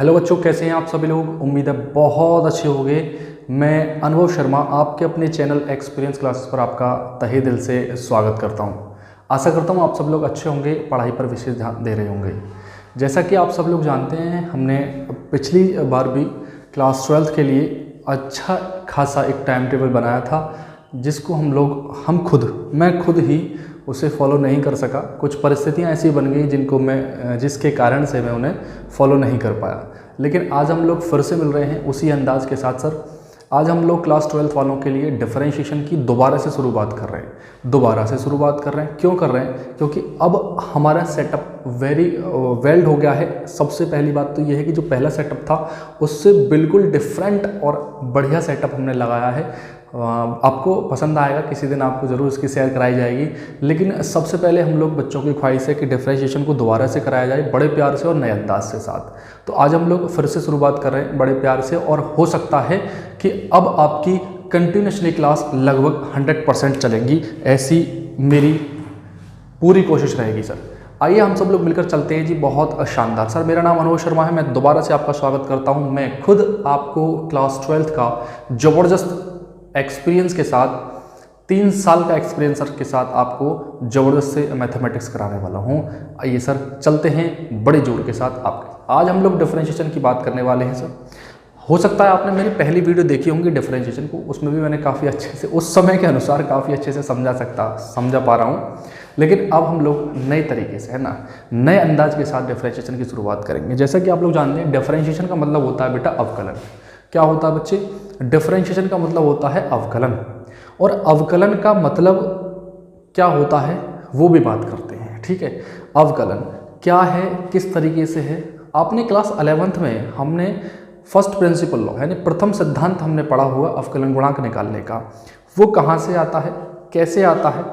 Hello बच्चों, कैसे हैं आप सभी लोग। उम्मीद है बहुत अच्छे होंगे। मैं अनुभव शर्मा आपके अपने चैनल एक्सपीरियंस क्लासेस पर आपका तहे दिल से स्वागत करता हूं। आशा करता हूं आप सब लोग अच्छे होंगे, पढ़ाई पर विशेष ध्यान दे रहे होंगे। जैसा कि आप सब लोग जानते हैं, हमने पिछली बार भी क्लास 12th के लिए अच्छा खासा एक टाइम टेबल बनाया था, जिसको मैं खुद ही उसे फॉलो नहीं कर सका। कुछ परिस्थितियां ऐसी बन गई जिसके कारण से मैं उन्हें फॉलो नहीं कर पाया। लेकिन आज हम लोग फिर से मिल रहे हैं उसी अंदाज के साथ। सर, आज हम लोग क्लास 12th वालों के लिए डिफरेंशिएशन की दोबारा से शुरुआत कर रहे हैं। क्यों कर रहे हैं? क्योंकि अब हमारा सेटअप वेरी वेल्ड हो गया है। सबसे पहली बात तो ये है कि जो पहला सेटअप था उससे बिल्कुल डिफरेंट और बढ़िया सेटअप हमने लगाया है। आपको पसंद आएगा, किसी दिन आपको ज़रूर इसकी शेयर कराई जाएगी। लेकिन सबसे पहले हम लोग बच्चों की ख्वाहिश है कि डिफरेंशिएशन को दोबारा से कराया जाए, बड़े प्यार से और नए अंदाज के साथ। तो आज हम लोग फिर से शुरुआत कर रहे हैं बड़े प्यार से, और हो सकता है कि अब आपकी कंटिन्यूसली क्लास लगभग 100% चलेंगी, ऐसी मेरी पूरी कोशिश रहेगी। सर, आइए हम सब लोग मिलकर चलते हैं जी। बहुत शानदार। सर, मेरा नाम अनुभव शर्मा है। मैं दोबारा से आपका स्वागत करता हूं। मैं खुद आपको क्लास 12th का ज़बरदस्त एक्सपीरियंस के साथ, 3 साल का एक्सपीरियंस के साथ आपको ज़बरदस्त से मैथमेटिक्स कराने वाला हूँ। आइए सर, चलते हैं बड़े जोर के साथ आपके। आज हम लोग डिफरेंशिएशन की बात करने वाले हैं। सर, हो सकता है आपने मेरी पहली वीडियो देखी होंगी डिफरेंशिएशन को, उसमें भी मैंने काफ़ी अच्छे से, उस समय के अनुसार काफ़ी अच्छे से समझा पा रहा हूँ। लेकिन अब हम लोग नए तरीके से, है ना, नए अंदाज के साथ डिफरेंशिएशन की शुरुआत करेंगे। जैसा कि आप लोग जानते हैं, डिफरेंशिएशन का मतलब होता है बेटा अवकलन। क्या होता है बच्चे? डिफरेंशिएशन का मतलब होता है अवकलन। और अवकलन का मतलब क्या होता है वो भी बात करते हैं, ठीक है। अवकलन क्या है, किस तरीके से है? आपने क्लास 11th में हमने फर्स्ट प्रिंसिपल लॉ यानी प्रथम सिद्धांत हमने पढ़ा हुआ अवकलन गुणांक निकालने का। वो कहाँ से आता है, कैसे आता है,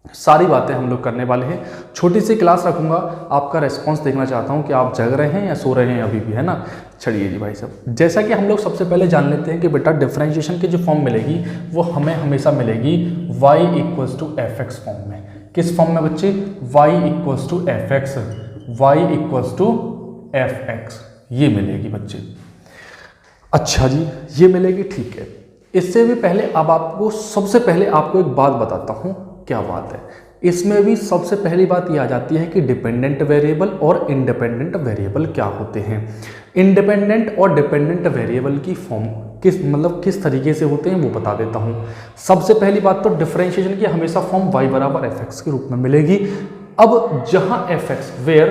सारी बातें हम लोग करने वाले हैं। छोटी सी क्लास रखूंगा, आपका रेस्पॉन्स देखना चाहता हूं कि आप जग रहे हैं या सो रहे हैं अभी भी, है ना। चलिए जी भाई साहब, जैसा कि हम लोग सबसे पहले जान लेते हैं कि बेटा डिफरेंशिएशन की जो फॉर्म मिलेगी वो हमें हमेशा मिलेगी y = fx फॉर्म में। किस फॉर्म में बच्चे? y = fx, y = fx, ये मिलेगी बच्चे। अच्छा जी, ये मिलेगी, ठीक है। इससे भी पहले अब सबसे पहले आपको एक बात बताता हूँ। क्या बात है? इसमें भी सबसे पहली बात ये आ जाती है कि डिपेंडेंट वेरिएबल और इंडिपेंडेंट वेरिएबल क्या होते हैं। इंडिपेंडेंट और डिपेंडेंट वेरिएबल की फॉर्म किस तरीके से होते हैं वो बता देता हूं। सबसे पहली बात तो डिफरेंशिएशन की हमेशा फॉर्म y = fx के रूप में मिलेगी। अब जहां fx वेयर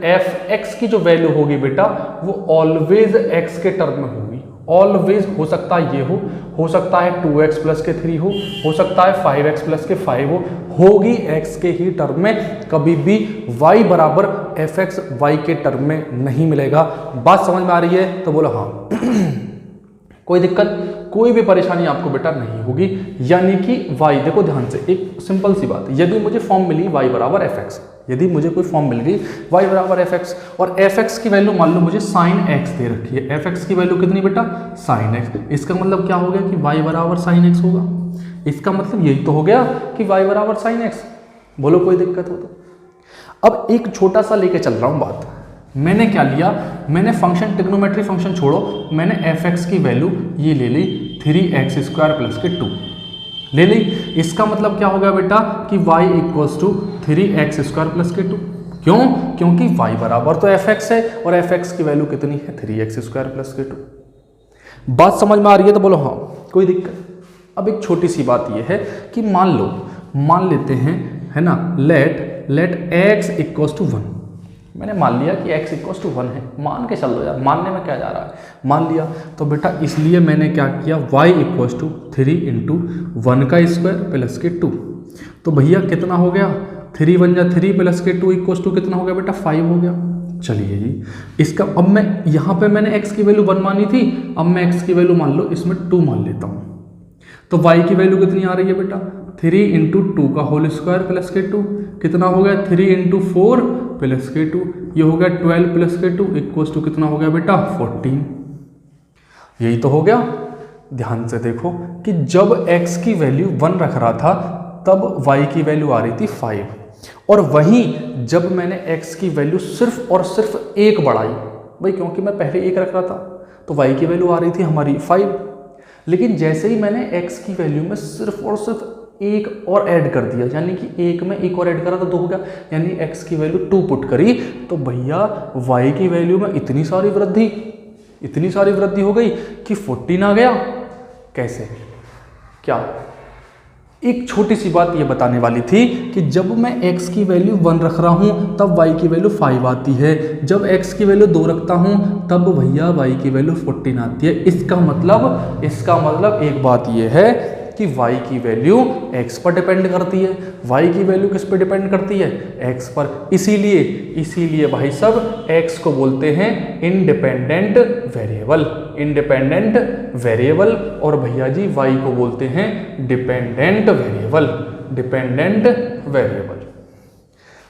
fx की जो वैल्यू होगी बेटा वो ऑलवेज x के टर्म में होगी। ऑलवेज, हो सकता है ये हो सकता है 2x + के 3 हो सकता है 5x + के 5 होगी x के ही टर्म में। कभी भी y = fx y के टर्म में नहीं मिलेगा। बात समझ में आ रही है तो बोलो हाँ। कोई दिक्कत, कोई भी परेशानी आपको बेटा नहीं होगी। यानी कि y, देखो ध्यान से, एक सिंपल सी बात, यदि मुझे फॉर्म मिली y = fx, यदि मुझे कोई फॉर्म मिल गई y = fx और fx की वैल्यू मान लो मुझे sin x दे रखी है। fx की वैल्यू कितनी बेटा? sin x। इसका मतलब क्या हो गया कि y = sin x होगा। इसका मतलब यही तो हो गया कि y = sin x। बोलो कोई दिक्कत हो तो। अब एक छोटा सा लेके चल रहा हूँ बात। मैंने क्या लिया? मैंने फंक्शन, ट्रिग्नोमेट्री फंक्शन छोड़ो, मैंने fx की वैल्यू ये ले ली 3x² + के 2 ले ली। इसका मतलब क्या हो गया बेटा कि y = 3x² + के 2। क्यों? क्योंकि y बराबर तो fx है और fx की वैल्यू कितनी है? 3x² + के 2। बात समझ में आ रही है तो बोलो हाँ, कोई दिक्कत। अब एक छोटी सी बात यह है कि मान लेते हैं, है ना, लेट x = 1। मैंने मान लिया कि x = 1 है। मान के चल लो यार, मानने में क्या जा रहा है, मान लिया। तो बेटा इसलिए मैंने क्या किया, y = 3 × 1 का स्क्वायर + के 2। तो भैया कितना हो गया? 3 × 1 = 3 + के 2 = कितना हो गया बेटा? 5 हो गया। चलिए जी, इसका अब मैं यहाँ पे मैंने x की वैल्यू 1 मानी थी, अब मैं x की वैल्यू मान लो इसमें 2 मान लेता हूँ। तो y की वैल्यू कितनी आ रही है बेटा? 3 × 2 का होल स्क्वायर + के 2, कितना हो गया? 3 × 4 + के 2, ये हो गया 12 + के 2 = कितना हो गया बेटा? 14। यही तो हो गया। ध्यान से देखो कि जब x की वैल्यू 1 रख रहा था तब y की वैल्यू आ रही थी 5, और वहीं जब मैंने x की वैल्यू सिर्फ और सिर्फ 1 बढ़ाई, भाई क्योंकि मैं पहले 1 रख रहा था तो y की वैल्यू आ रही थी हमारी 5, लेकिन जैसे ही मैंने x की वैल्यू में सिर्फ और सिर्फ 1 और ऐड कर दिया, यानी कि 1 में 1 और ऐड करा तो 2 हो गया, यानी x की वैल्यू 2 पुट करी, तो भैया y की वैल्यू में इतनी सारी वृद्धि हो गई कि 14 आ गया। कैसे, क्या? एक छोटी सी बात ये बताने वाली थी कि जब मैं x की वैल्यू 1 रख रहा हूँ तब y की वैल्यू 5 आती है, जब x की वैल्यू 2 रखता हूँ तब भैया y की वैल्यू 14 आती है। इसका मतलब एक बात ये है कि y की वैल्यू x पर डिपेंड करती है। y की वैल्यू किस पर डिपेंड करती है? x पर। इसीलिए भाई सब x को बोलते हैं इंडिपेंडेंट वेरिएबल, और भैया जी y को बोलते हैं डिपेंडेंट वेरिएबल।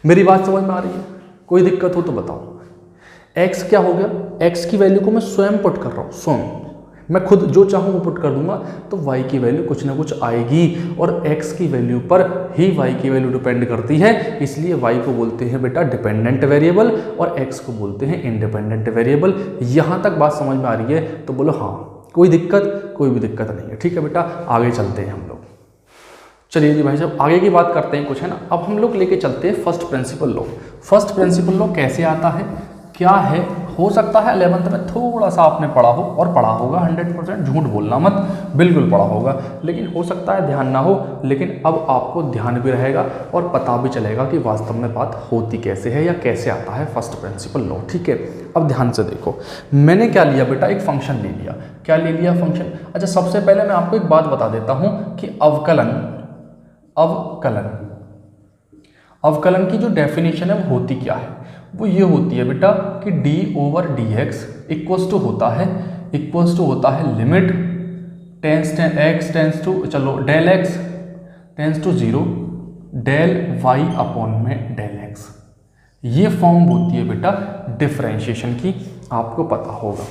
मेरी बात समझ में आ रही है? कोई दिक्कत हो तो बताओ। x क्या हो गया? x की वैल्यू को मैं स्वयं पुट कर रहा हूँ, स्वयं मैं खुद जो चाहूँ वो पुट कर दूंगा, तो y की वैल्यू कुछ ना कुछ आएगी, और x की वैल्यू पर ही y की वैल्यू डिपेंड करती है। इसलिए y को बोलते हैं बेटा डिपेंडेंट वेरिएबल और x को बोलते हैं इंडिपेंडेंट वेरिएबल। यहाँ तक बात समझ में आ रही है तो बोलो हाँ। कोई भी दिक्कत नहीं है। ठीक है बेटा, आगे चलते हैं हम लोग। चलिए जी भाई साहब, आगे की बात करते हैं कुछ, है ना। अब हम लोग लेके चलते हैं first principle law. First principle law कैसे आता है, क्या है? हो सकता है 11th में थोड़ा सा आपने पढ़ा हो, और पढ़ा होगा 100%, झूठ बोलना मत, बिल्कुल पढ़ा होगा, लेकिन हो सकता है ध्यान ना हो, लेकिन अब आपको ध्यान भी रहेगा और पता भी चलेगा कि वास्तव में बात होती कैसे है या कैसे आता है फर्स्ट प्रिंसिपल लॉ। ठीक है, अब ध्यान से देखो, मैंने क्या लिया बेटा, एक फंक्शन ले लिया। क्या ले लिया? फंक्शन। अच्छा, सबसे पहले मैं आपको एक बात बता देता हूँ कि अवकलन की जो डेफिनेशन है वो होती क्या है। वो ये होती है बेटा कि d/dx इक्वल्स टू होता है limit del x tends to 0 del y upon में डेल x। ये फॉर्म होती है बेटा डिफरेंशिएशन की, आपको पता होगा।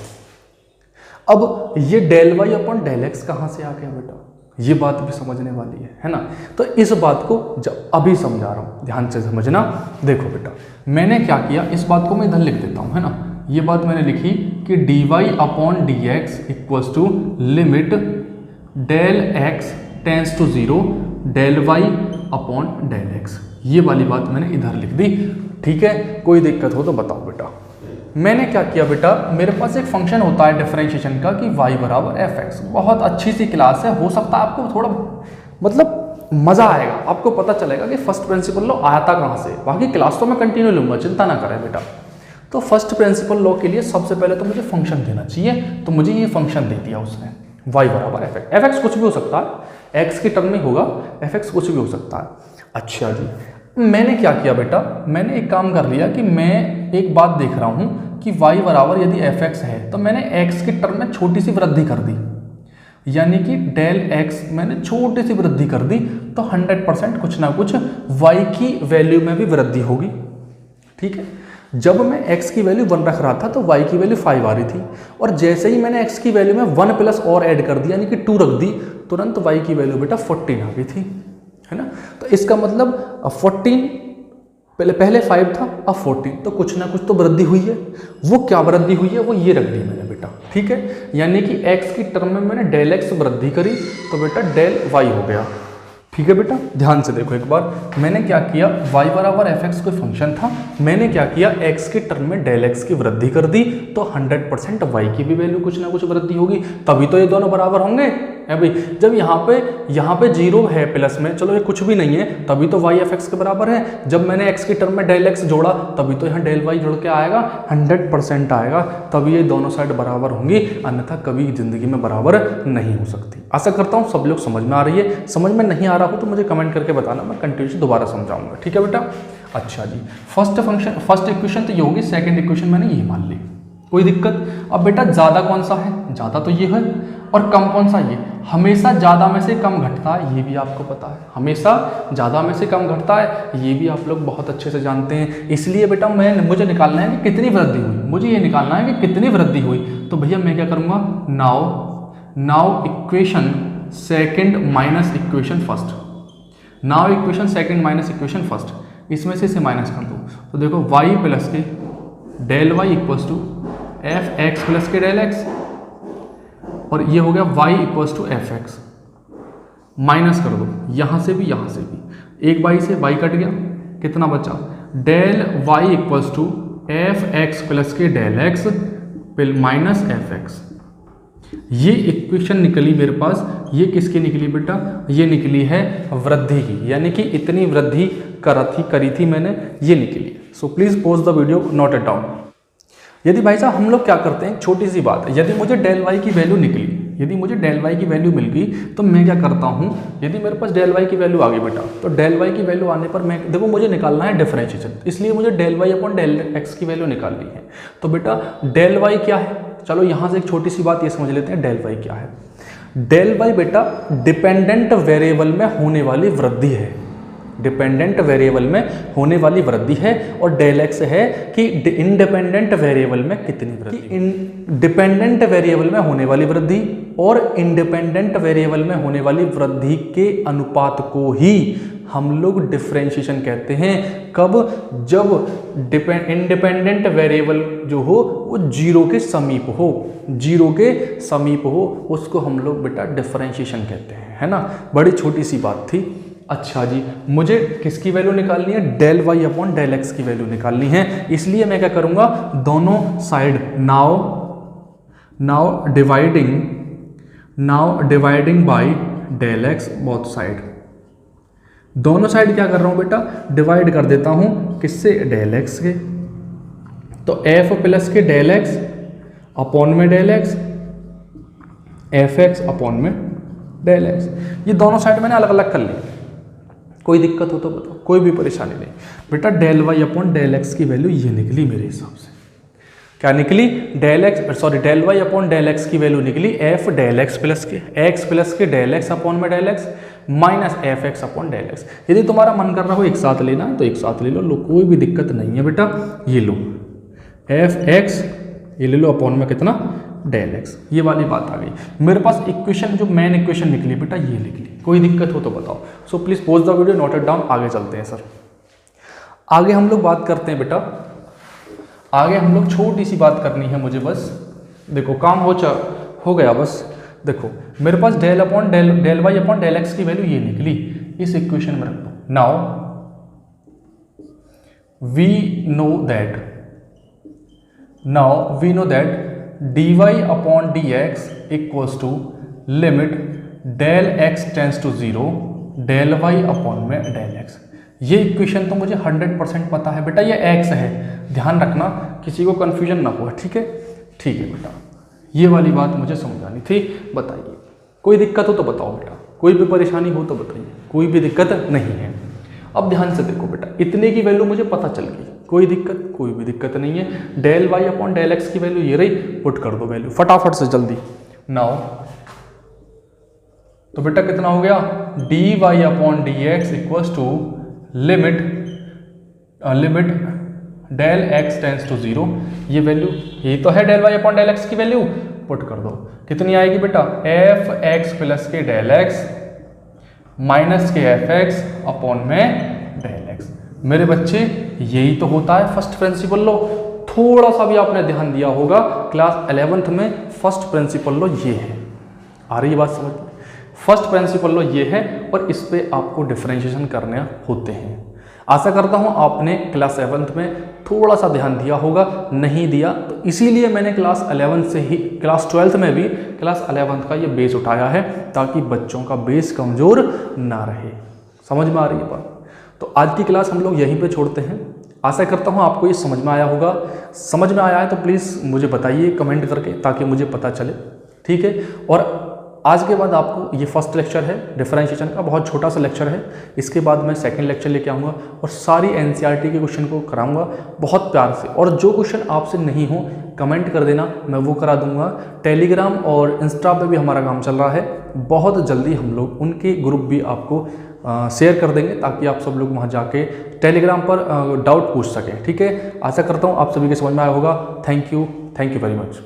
अब ये del y upon del x कहाँ से आ गया बेटा, ये बात भी समझने वाली है ना। तो इस बात को जब अभी समझा रहा हूँ, ध्यान से समझना। देखो बेटा, मैंने क्या किया, इस बात को मैं इधर लिख देता हूँ, है ना। ये बात मैंने लिखी कि dy upon dx equals to limit del x tends to 0 del y upon del x। ये वाली बात मैंने इधर लिख दी। ठीक है, कोई दिक्कत हो तो बताओ बेटा। मैंने क्या किया बेटा, मेरे पास एक फंक्शन होता है डिफरेंशिएशन का कि y बराबर fx। बहुत अच्छी सी क्लास है, हो सकता है आपको थोड़ा मतलब मज़ा आएगा, आपको पता चलेगा कि फर्स्ट प्रिंसिपल लॉ आता कहाँ से। बाकी क्लास तो मैं कंटिन्यू लूँगा, चिंता ना करें बेटा। तो फर्स्ट प्रिंसिपल लॉ के लिए सबसे पहले तो मुझे फंक्शन देना चाहिए, तो मुझे ये फंक्शन दे दिया उसने, y बराबर fx कुछ भी हो सकता है, x की टर्म में होगा, fx कुछ भी हो सकता है। अच्छा जी, मैंने क्या किया बेटा, मैंने एक काम कर लिया कि मैं एक बात देख रहा हूँ कि y बराबर यदि fx है तो मैंने x की टर्म में छोटी सी वृद्धि कर दी, यानी कि डेल x मैंने छोटी सी वृद्धि कर दी, तो 100% कुछ ना कुछ y की वैल्यू में भी वृद्धि होगी। ठीक है, जब मैं x की वैल्यू 1 रख रहा था तो y की वैल्यू 5 आ रही थी, और जैसे ही मैंने x की वैल्यू में 1 प्लस और ऐड कर दिया यानी कि 2 रख दी, तुरंत y की वैल्यू बेटा 14 आ गई थी, है ना। तो इसका मतलब 14 पहले 5 था, अब 14, तो कुछ ना कुछ तो वृद्धि हुई है। वो क्या वृद्धि हुई है, वो ये रख दी मैंने बेटा। ठीक है, यानी कि x की टर्म में मैंने डेल x वृद्धि करी तो बेटा डेल y हो गया। ठीक है बेटा, ध्यान से देखो एक बार, मैंने क्या किया, y बराबर fx कोई फंक्शन था, मैंने क्या किया, x की टर्म में डेल x की वृद्धि कर दी, तो 100% y की भी वैल्यू कुछ ना कुछ वृद्धि होगी, तभी तो ये दोनों बराबर होंगे, है भाई। जब यहाँ पे 0 है प्लस में, चलो ये कुछ भी नहीं है, तभी तो y fx के बराबर है। जब मैंने x की टर्म में डेल x जोड़ा, तभी तो यहाँ डेल y जुड़ के आएगा, 100% आएगा, तभी ये दोनों साइड बराबर होंगी, अन्यथा कभी जिंदगी में बराबर नहीं हो सकती। आशा करता हूँ सब लोग समझ में आ रही है। समझ में नहीं आ रहा हो तो मुझे कमेंट करके बताना, मैं कंटिन्यूस दोबारा समझाऊंगा। ठीक है बेटा। अच्छा जी, फर्स्ट इक्वेशन तो ये होगी, सेकंड इक्वेशन मैंने ये मान ली, कोई दिक्कत। अब बेटा ज़्यादा कौन सा है, ज़्यादा तो ये है, और कम कौन सा, ये। हमेशा ज़्यादा में से कम घटता है, ये भी आपको पता है, हमेशा ज़्यादा में से कम घटता है, ये भी आप लोग बहुत अच्छे से जानते हैं। इसलिए बेटा मुझे निकालना है कि कितनी वृद्धि हुई, मुझे ये निकालना है कि कितनी वृद्धि हुई। तो भैया मैं क्या करूँगा, now equation second minus equation first, now equation second minus equation first. इसमें से इसे माइनस कर दो, तो देखो y प्लस के del y equals to f x plus के डेल एक्स, और ये हो गया y equals to f x. Minus कर दो यहाँ से भी यहाँ से भी, एक y से y कट गया, कितना बचा del y equals to f x plus के del x minus f x. ये इक्वेशन निकली मेरे पास, ये किसकी निकली बेटा, ये निकली है वृद्धि की, यानी कि इतनी वृद्धि करी थी मैंने, ये निकली। So please pause the video, note it down. यदि भाई साहब हम लोग क्या करते हैं, छोटी सी बात है, यदि मुझे डेल वाई की वैल्यू निकली, यदि मुझे डेल वाई की वैल्यू मिल गई, तो मैं क्या करता हूँ, यदि मेरे पास डेल वाई की वैल्यू आ गई बेटा, तो डेल वाई की वैल्यू आने पर मैं देखो मुझे निकालना है डिफरेंशिएशन, इसलिए मुझे del y upon del x की वैल्यू निकालनी है। तो बेटा डेल वाई क्या है, चलो यहाँ से एक छोटी सी बात ये समझ लेते हैं, डेल वाई क्या है। डेल वाई बेटा डिपेंडेंट वेरिएबल में होने वाली वृद्धि है, डिपेंडेंट वेरिएबल में होने वाली वृद्धि है, और डेल एक्स है कि इंडिपेंडेंट वेरिएबल में कितनी वृद्धि, डिपेंडेंट वेरिएबल में होने वाली वृद्धि और इंडिपेंडेंट वेरिएबल में होने वाली वृद्धि के अनुपात को ही हम लोग डिफरेंशिएशन कहते हैं। कब, जब इंडिपेंडेंट वेरिएबल जो हो वो जीरो के समीप हो, जीरो के समीप हो, उसको हम लोग बेटा डिफरेंशिएशन कहते हैं, है ना। बड़ी छोटी सी बात थी। अच्छा जी, मुझे किसकी वैल्यू निकालनी है, del y upon del x की वैल्यू निकालनी है, इसलिए मैं क्या करूंगा, दोनों side now dividing by del x both side, दोनों साइड क्या कर रहा हूं बेटा, डिवाइड कर देता हूं, किससे, डेल एक्स के। तो एफ प्लस के डेल एक्स अपॉन में del x, f x upon में डेल एक्स, ये दोनों साइड मैंने अलग अलग कर ली। कोई दिक्कत हो तो बताओ, कोई भी परेशानी नहीं बेटा। Del y upon del x की वैल्यू ये निकली मेरे हिसाब से, क्या निकली, del y upon del x की वैल्यू निकली एफ डेल एक्स प्लस के डेल एक्स अपॉन में del x minus f x upon del x. यदि तुम्हारा मन कर रहा हो एक साथ लेना है तो एक साथ ले लो, कोई भी दिक्कत नहीं है बेटा। ये लो एफ एक्स, ये ले लो अपॉन में कितना, डेल एक्स, ये वाली बात आ गई मेरे पास। इक्वेशन जो मेन इक्वेशन निकली बेटा ये निकली, कोई दिक्कत हो तो बताओ। So please pause the video, note it down, आगे चलते हैं सर। आगे हम लोग बात करते हैं बेटा, आगे हम लोग छोटी सी बात करनी है मुझे, बस देखो काम हो गया बस। देखो मेरे पास del y upon del x की वैल्यू ये निकली, इस इक्वेशन में रख दो। Now we know that dy upon dx equals to limit del x tends to 0 del y upon में डेल x। ये इक्वेशन तो मुझे 100% पता है बेटा, ये x है, ध्यान रखना किसी को कंफ्यूजन ना हो, ठीक है बेटा। ये वाली बात मुझे समझानी थी, बताइए कोई दिक्कत हो तो बताओ बेटा, कोई भी परेशानी हो तो बताइए, कोई भी दिक्कत नहीं है। अब ध्यान से देखो बेटा, इतने की वैल्यू मुझे पता चल गई, कोई भी दिक्कत नहीं है। Del y upon del x की वैल्यू ये रही, पुट कर दो वैल्यू फटाफट से जल्दी। नाउ तो बेटा कितना हो गया, dy upon D X equals to limit del x tends to 0, ये वैल्यू यही तो है del y upon del x की वैल्यू, पुट कर दो। कितनी आएगी बेटा, एफ एक्स प्लस के del x minus k f x upon में डेल एक्स। मेरे बच्चे यही तो होता है फर्स्ट प्रिंसिपल लॉ। थोड़ा सा भी आपने ध्यान दिया होगा क्लास 11th में, फर्स्ट प्रिंसिपल लॉ ये है। आ रही है बात समझ में, फर्स्ट प्रिंसिपल लॉ ये है और इस पे आपको डिफरेंशिएशन करने होते हैं। आशा करता हूँ आपने क्लास 7th में थोड़ा सा ध्यान दिया होगा, नहीं दिया तो इसीलिए मैंने क्लास 11th से ही क्लास 12th में भी क्लास 11th का ये बेस उठाया है, ताकि बच्चों का बेस कमज़ोर ना रहे। समझ में आ रही है बात। तो आज की क्लास हम लोग यहीं पे छोड़ते हैं। आशा करता हूँ आपको ये समझ में आया होगा। समझ में आया है तो प्लीज़ मुझे बताइए कमेंट करके, ताकि मुझे पता चले, ठीक है। और आज के बाद आपको ये फर्स्ट लेक्चर है डिफरेंशिएशन का, बहुत छोटा सा लेक्चर है। इसके बाद मैं सेकंड लेक्चर लेके आऊँगा और सारी एनसीईआरटी के क्वेश्चन को कराऊंगा बहुत प्यार से। और जो क्वेश्चन आपसे नहीं हो कमेंट कर देना, मैं वो करा दूंगा। टेलीग्राम और इंस्टा पे भी हमारा काम चल रहा है, बहुत जल्दी हम लोग उनके ग्रुप भी आपको शेयर कर देंगे, ताकि आप सब लोग वहाँ जाके टेलीग्राम पर डाउट पूछ सकें, ठीक है। आशा करता हूँ आप सभी के समझ में आया होगा। Thank you very much.